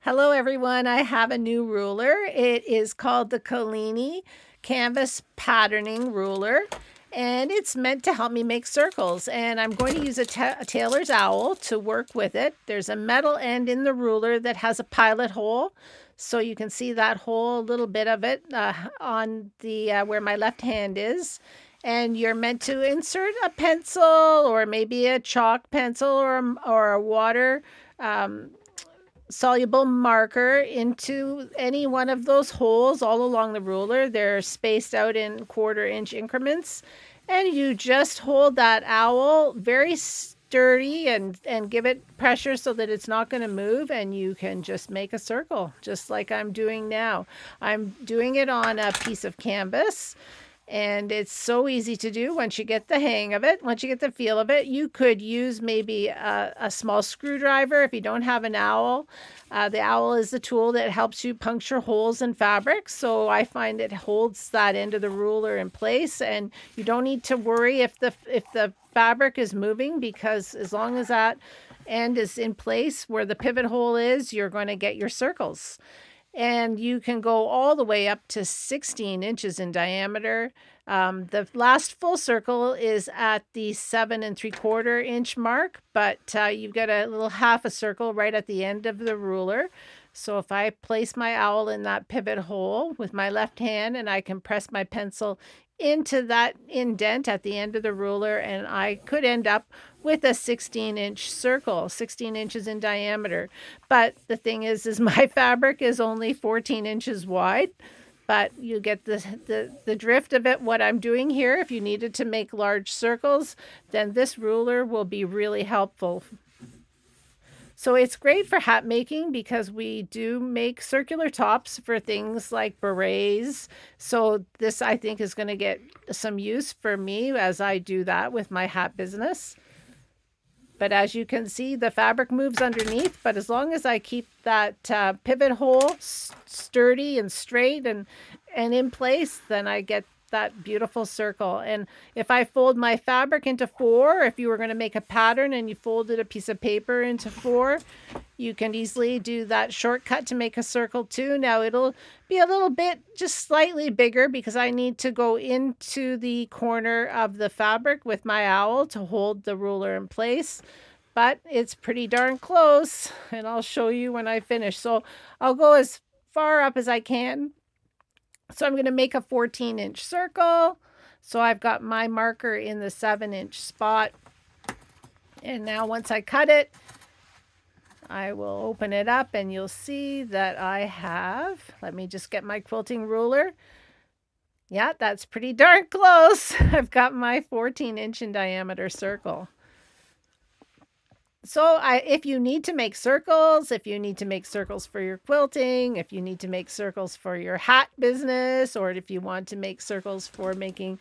Hello everyone, I have a new ruler. It is called the Colini Canvas Patterning Ruler, and it's meant to help me make circles. And I'm going to use a tailor's owl to work with it. There's a metal end in the ruler that has a pilot hole, so you can see that hole, a little bit of it on the where my left hand is. And you're meant to insert a pencil or maybe a chalk pencil or a water soluble marker into any one of those holes all along the ruler. They're spaced out in 1/4 inch increments, and you just hold that owl very sturdy and give it pressure so that it's not going to move, and you can just make a circle just like I'm doing now. I'm doing it on a piece of canvas. And it's so easy to do once you get the hang of it, once you get the feel of it. You could use maybe a small screwdriver if you don't have an owl. The owl is the tool that helps you puncture holes in fabric. So I find it holds that end of the ruler in place, and you don't need to worry if the fabric is moving, because as long as that end is in place where the pivot hole is, you're going to get your circles. And you can go all the way up to 16 inches in diameter. The last full circle is at the 7 3/4 inch mark, but you've got a little half a circle right at the end of the ruler. So if I place my owl in that pivot hole with my left hand, and I can press my pencil into that indent at the end of the ruler, and I could end up with a 16-inch circle, 16 inches in diameter. But the thing is my fabric is only 14 inches wide. But you get the drift of it, what I'm doing here. If you needed to make large circles, then this ruler will be really helpful. So it's great for hat making because we do make circular tops for things like berets. So this, I think, is going to get some use for me as I do that with my hat business. But as you can see, the fabric moves underneath, but as long as I keep that pivot hole sturdy and straight and in place, then I get that beautiful circle. And if I fold my fabric into 4, if you were going to make a pattern and you folded a piece of paper into 4, you can easily do that shortcut to make a circle too. Now it'll be a little bit just slightly bigger because I need to go into the corner of the fabric with my owl to hold the ruler in place. But it's pretty darn close, and I'll show you when I finish. So I'll go as far up as I can. So I'm going to make a 14-inch circle. So I've got my marker in the 7-inch spot. And now once I cut it, I will open it up and you'll see that I have, let me just get my quilting ruler. Yeah, that's pretty darn close. I've got my 14-inch in diameter circle. So if you need to make circles, if you need to make circles for your quilting, if you need to make circles for your hat business, or if you want to make circles for making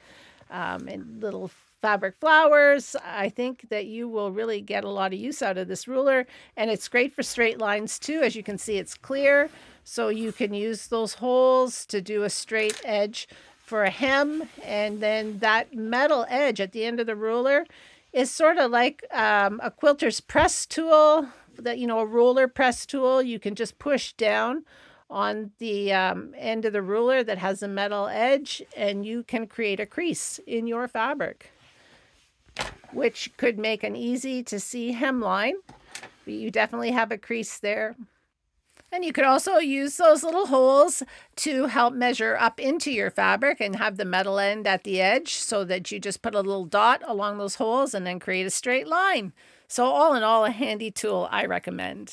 little fabric flowers, I think that you will really get a lot of use out of this ruler. And it's great for straight lines too. As you can see, it's clear. So you can use those holes to do a straight edge for a hem. And then that metal edge at the end of the ruler is sort of like a quilter's press tool, that, you know, a roller press tool. You can just push down on the end of the ruler that has a metal edge, and you can create a crease in your fabric, which could make an easy to see hemline. But you definitely have a crease there. And you could also use those little holes to help measure up into your fabric and have the metal end at the edge, so that you just put a little dot along those holes and then create a straight line. So all in all, a handy tool I recommend.